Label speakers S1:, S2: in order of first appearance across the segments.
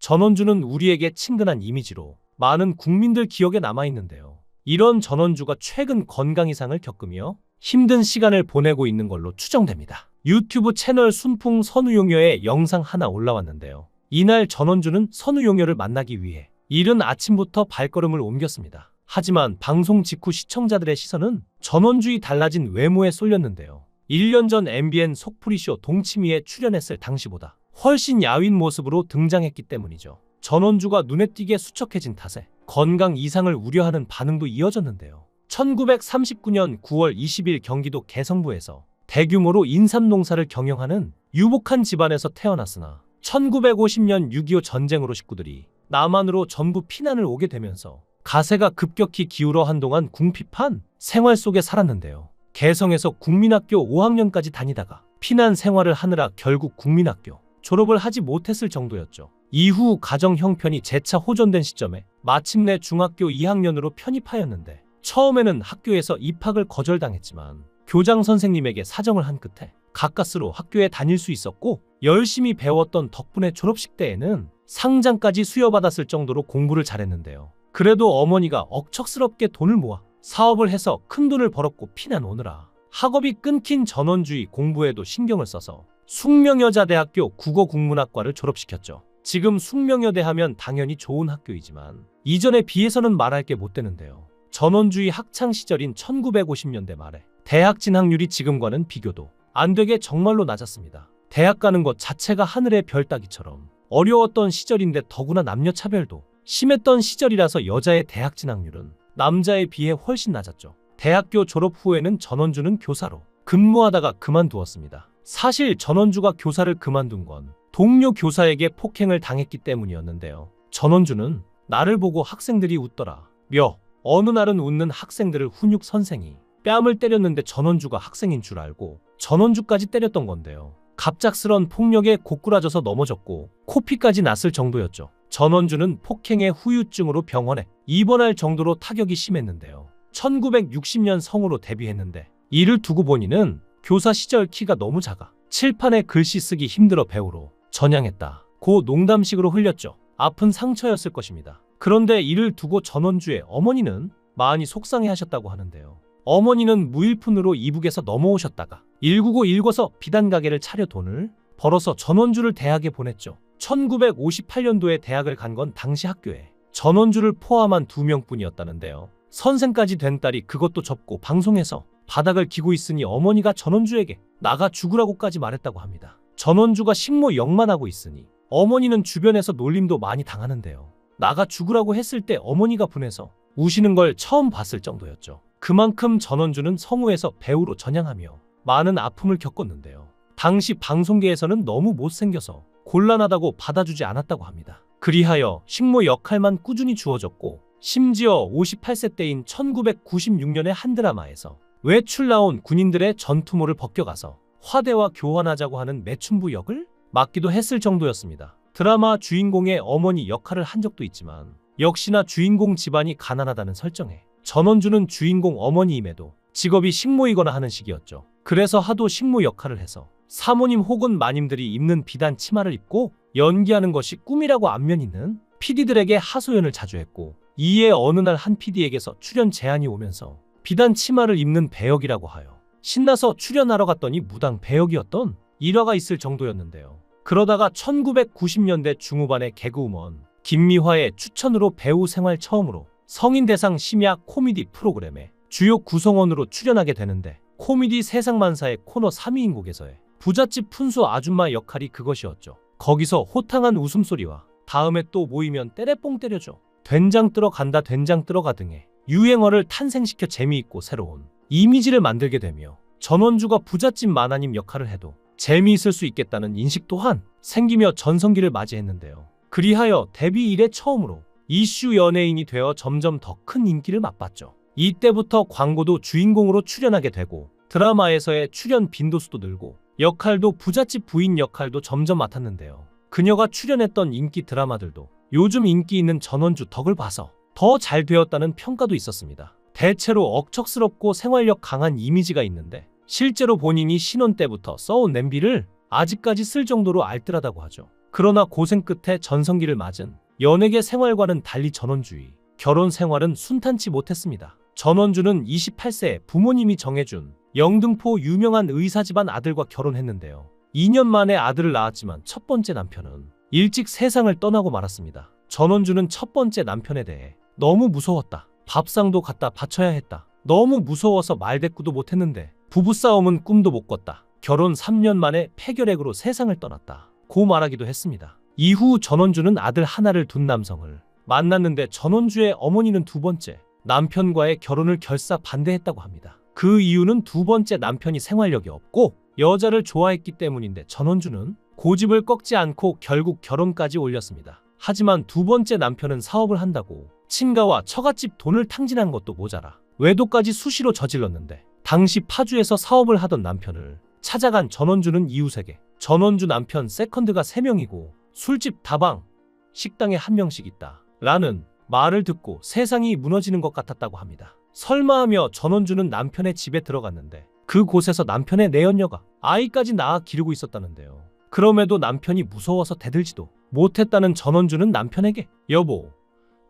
S1: 전원주는 우리에게 친근한 이미지로 많은 국민들 기억에 남아있는데요. 이런 전원주가 최근 건강 이상을 겪으며 힘든 시간을 보내고 있는 걸로 추정됩니다. 유튜브 채널 순풍 선우용녀의 영상 하나 올라왔는데요. 이날 전원주는 선우용녀를 만나기 위해 이른 아침부터 발걸음을 옮겼습니다. 하지만 방송 직후 시청자들의 시선은 전원주의 달라진 외모에 쏠렸는데요. 1년 전 MBN 속풀이쇼 동치미에 출연했을 당시보다 훨씬 야윈 모습으로 등장했기 때문이죠. 전원주가 눈에 띄게 수척해진 탓에 건강 이상을 우려하는 반응도 이어졌는데요. 1939년 9월 20일 경기도 개성부에서 대규모로 인삼농사를 경영하는 유복한 집안에서 태어났으나 1950년 6.25 전쟁으로 식구들이 남한으로 전부 피난을 오게 되면서 가세가 급격히 기울어 한동안 궁핍한 생활 속에 살았는데요. 개성에서 국민학교 5학년까지 다니다가 피난 생활을 하느라 결국 국민학교 졸업을 하지 못했을 정도였죠. 이후 가정 형편이 재차 호전된 시점에 마침내 중학교 2학년으로 편입하였는데 처음에는 학교에서 입학을 거절당했지만 교장 선생님에게 사정을 한 끝에 가까스로 학교에 다닐 수 있었고 열심히 배웠던 덕분에 졸업식 때에는 상장까지 수여받았을 정도로 공부를 잘했는데요. 그래도 어머니가 억척스럽게 돈을 모아 사업을 해서 큰 돈을 벌었고 피난 오느라 학업이 끊긴 전원주의 공부에도 신경을 써서 숙명여자대학교 국어국문학과를 졸업시켰죠. 지금 숙명여대 하면 당연히 좋은 학교이지만 이전에 비해서는 말할 게 못 되는데요. 전원주의 학창시절인 1950년대 말에 대학 진학률이 지금과는 비교도 안 되게 정말로 낮았습니다. 대학 가는 것 자체가 하늘의 별 따기처럼 어려웠던 시절인데 더구나 남녀차별도 심했던 시절이라서 여자의 대학 진학률은 남자에 비해 훨씬 낮았죠. 대학교 졸업 후에는 전원주는 교사로 근무하다가 그만두었습니다. 사실 전원주가 교사를 그만둔 건 동료 교사에게 폭행을 당했기 때문이었는데요. 전원주는 나를 보고 학생들이 웃더라 며 어느 날은 웃는 학생들을 훈육 선생이 뺨을 때렸는데 전원주가 학생인 줄 알고 전원주까지 때렸던 건데요. 갑작스런 폭력에 고꾸라져서 넘어졌고 코피까지 났을 정도였죠. 전원주는 폭행의 후유증으로 병원에 입원할 정도로 타격이 심했는데요. 1960년 성우로 데뷔했는데 이를 두고 보니는 교사 시절 키가 너무 작아 칠판에 글씨 쓰기 힘들어 배우로 전향했다 고 농담식으로 흘렸죠. 아픈 상처였을 것입니다. 그런데 이를 두고 전원주의 어머니는 많이 속상해하셨다고 하는데요. 어머니는 무일푼으로 이북에서 넘어오셨다가 199 읽어서 비단 가게를 차려 돈을 벌어서 전원주를 대학에 보냈죠. 1958년도에 대학을 간 건 당시 학교에 전원주를 포함한 2명뿐이었다는데요. 선생까지 된 딸이 그것도 접고 방송에서 바닥을 기고 있으니 어머니가 전원주에게 나가 죽으라고까지 말했다고 합니다. 전원주가 식모 역만 하고 있으니 어머니는 주변에서 놀림도 많이 당하는데요. 나가 죽으라고 했을 때 어머니가 분해서 우시는 걸 처음 봤을 정도였죠. 그만큼 전원주는 성우에서 배우로 전향하며 많은 아픔을 겪었는데요. 당시 방송계에서는 너무 못생겨서 곤란하다고 받아주지 않았다고 합니다. 그리하여 식모 역할만 꾸준히 주어졌고 심지어 58세 때인 1996년의 한 드라마에서 외출 나온 군인들의 전투모를 벗겨가서 화대와 교환하자고 하는 매춘부 역을 맡기도 했을 정도였습니다. 드라마 주인공의 어머니 역할을 한 적도 있지만 역시나 주인공 집안이 가난하다는 설정에 전원주는 주인공 어머니임에도 직업이 식모이거나 하는 식이었죠. 그래서 하도 식모 역할을 해서 사모님 혹은 마님들이 입는 비단 치마를 입고 연기하는 것이 꿈이라고 안면 있는 PD들에게 하소연을 자주 했고 이에 어느 날 한 PD에게서 출연 제안이 오면서 비단 치마를 입는 배역이라고 하여 신나서 출연하러 갔더니 무당 배역이었던 일화가 있을 정도였는데요. 그러다가 1990년대 중후반의 개그우먼 김미화의 추천으로 배우 생활 처음으로 성인 대상 심야 코미디 프로그램에 주요 구성원으로 출연하게 되는데 코미디 세상만사의 코너 3위인 곡에서의 부잣집 푼수 아줌마 역할이 그것이었죠. 거기서 호탕한 웃음소리와 다음에 또 모이면 때레뽕 때려줘, 된장 들어간다 된장 들어가 등의 유행어를 탄생시켜 재미있고 새로운 이미지를 만들게 되며 전원주가 부잣집 마나님 역할을 해도 재미있을 수 있겠다는 인식 또한 생기며 전성기를 맞이했는데요. 그리하여 데뷔 이래 처음으로 이슈 연예인이 되어 점점 더 큰 인기를 맛봤죠. 이때부터 광고도 주인공으로 출연하게 되고 드라마에서의 출연 빈도수도 늘고 역할도 부잣집 부인 역할도 점점 맡았는데요. 그녀가 출연했던 인기 드라마들도 요즘 인기 있는 전원주 덕을 봐서 더 잘 되었다는 평가도 있었습니다. 대체로 억척스럽고 생활력 강한 이미지가 있는데 실제로 본인이 신혼 때부터 써온 냄비를 아직까지 쓸 정도로 알뜰하다고 하죠. 그러나 고생 끝에 전성기를 맞은 연예계 생활과는 달리 전원주의 결혼 생활은 순탄치 못했습니다. 전원주는 28세에 부모님이 정해준 영등포 유명한 의사 집안 아들과 결혼했는데요. 2년 만에 아들을 낳았지만 첫 번째 남편은 일찍 세상을 떠나고 말았습니다. 전원주는 첫 번째 남편에 대해 너무 무서웠다. 밥상도 갖다 바쳐야 했다. 너무 무서워서 말대꾸도 못했는데 부부싸움은 꿈도 못 꿨다. 결혼 3년 만에 폐결핵으로 세상을 떠났다. 고 말하기도 했습니다. 이후 전원주는 아들 하나를 둔 남성을 만났는데 전원주의 어머니는 두 번째 남편과의 결혼을 결사 반대했다고 합니다. 그 이유는 두 번째 남편이 생활력이 없고 여자를 좋아했기 때문인데 전원주는 고집을 꺾지 않고 결국 결혼까지 올렸습니다. 하지만 두 번째 남편은 사업을 한다고 친가와 처갓집 돈을 탕진한 것도 모자라 외도까지 수시로 저질렀는데 당시 파주에서 사업을 하던 남편을 찾아간 전원주는 이웃에게 전원주 남편 세컨드가 3명이고 술집 다방 식당에 1명씩 있다 라는 말을 듣고 세상이 무너지는 것 같았다고 합니다. 설마하며 전원주는 남편의 집에 들어갔는데 그곳에서 남편의 내연녀가 아이까지 낳아 기르고 있었다는데요. 그럼에도 남편이 무서워서 대들지도 못했다는 전원주는 남편에게 여보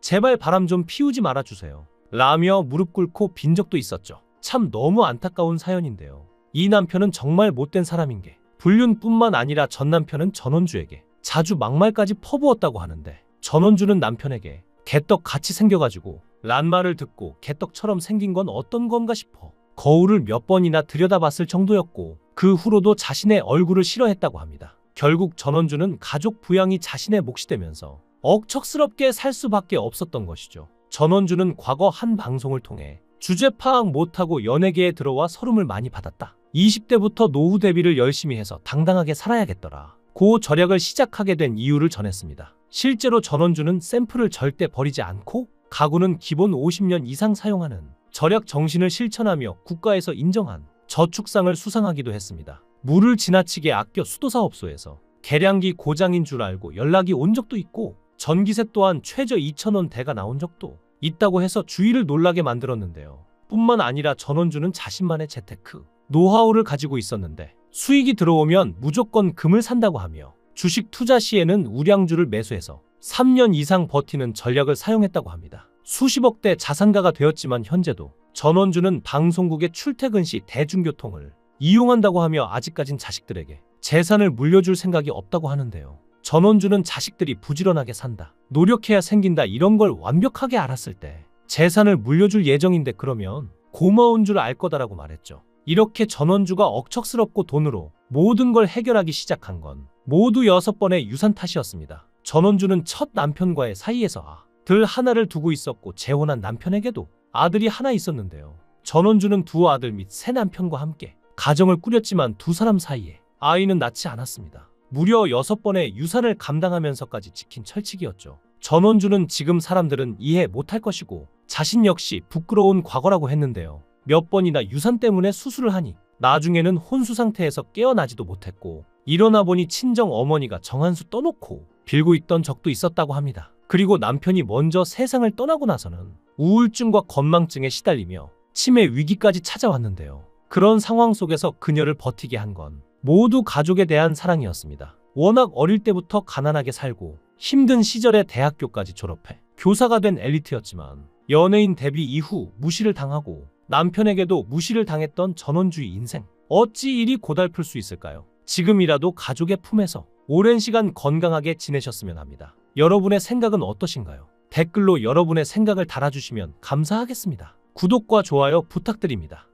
S1: 제발 바람 좀 피우지 말아주세요 라며 무릎 꿇고 빈 적도 있었죠. 참 너무 안타까운 사연인데요. 이 남편은 정말 못된 사람인 게 불륜뿐만 아니라 전 남편은 전원주에게 자주 막말까지 퍼부었다고 하는데 전원주는 남편에게 개떡 같이 생겨가지고 란 말을 듣고 개떡처럼 생긴 건 어떤 건가 싶어 거울을 몇 번이나 들여다봤을 정도였고 그 후로도 자신의 얼굴을 싫어했다고 합니다. 결국 전원주는 가족 부양이 자신의 몫이 되면서 억척스럽게 살 수밖에 없었던 것이죠. 전원주는 과거 한 방송을 통해 주제 파악 못하고 연예계에 들어와 서름을 많이 받았다. 20대부터 노후 대비를 열심히 해서 당당하게 살아야겠더라. 고 절약을 시작하게 된 이유를 전했습니다. 실제로 전원주는 샘플을 절대 버리지 않고 가구는 기본 50년 이상 사용하는 절약 정신을 실천하며 국가에서 인정한 저축상을 수상하기도 했습니다. 물을 지나치게 아껴 수도사업소에서 계량기 고장인 줄 알고 연락이 온 적도 있고 전기세 또한 최저 2,000원 대가 나온 적도 있다고 해서 주위를 놀라게 만들었는데요. 뿐만 아니라 전원주는 자신만의 재테크 노하우를 가지고 있었는데 수익이 들어오면 무조건 금을 산다고 하며 주식 투자 시에는 우량주를 매수해서 3년 이상 버티는 전략을 사용했다고 합니다. 수십억대 자산가가 되었지만 현재도 전원주는 방송국의 출퇴근 시 대중교통을 이용한다고 하며 아직까진 자식들에게 재산을 물려줄 생각이 없다고 하는데요. 전원주는 자식들이 부지런하게 산다, 노력해야 생긴다 이런 걸 완벽하게 알았을 때 재산을 물려줄 예정인데 그러면 고마운 줄 알 거다라고 말했죠. 이렇게 전원주가 억척스럽고 돈으로 모든 걸 해결하기 시작한 건 모두 6번의 유산 탓이었습니다. 전원주는 첫 남편과의 사이에서 아들 하나를 두고 있었고 재혼한 남편에게도 아들이 하나 있었는데요. 전원주는 두 아들 및 새 남편과 함께 가정을 꾸렸지만 두 사람 사이에 아이는 낳지 않았습니다. 무려 6번의 유산을 감당하면서까지 지킨 철칙이었죠. 전원주는 지금 사람들은 이해 못할 것이고 자신 역시 부끄러운 과거라고 했는데요. 몇 번이나 유산 때문에 수술을 하니 나중에는 혼수 상태에서 깨어나지도 못했고 일어나 보니 친정 어머니가 정한수 떠놓고 빌고 있던 적도 있었다고 합니다. 그리고 남편이 먼저 세상을 떠나고 나서는 우울증과 건망증에 시달리며 치매 위기까지 찾아왔는데요. 그런 상황 속에서 그녀를 버티게 한 건 모두 가족에 대한 사랑이었습니다. 워낙 어릴 때부터 가난하게 살고 힘든 시절에 대학교까지 졸업해 교사가 된 엘리트였지만 연예인 데뷔 이후 무시를 당하고 남편에게도 무시를 당했던 전원주의 인생. 어찌 이리 고달플 수 있을까요? 지금이라도 가족의 품에서 오랜 시간 건강하게 지내셨으면 합니다. 여러분의 생각은 어떠신가요? 댓글로 여러분의 생각을 달아주시면 감사하겠습니다. 구독과 좋아요 부탁드립니다.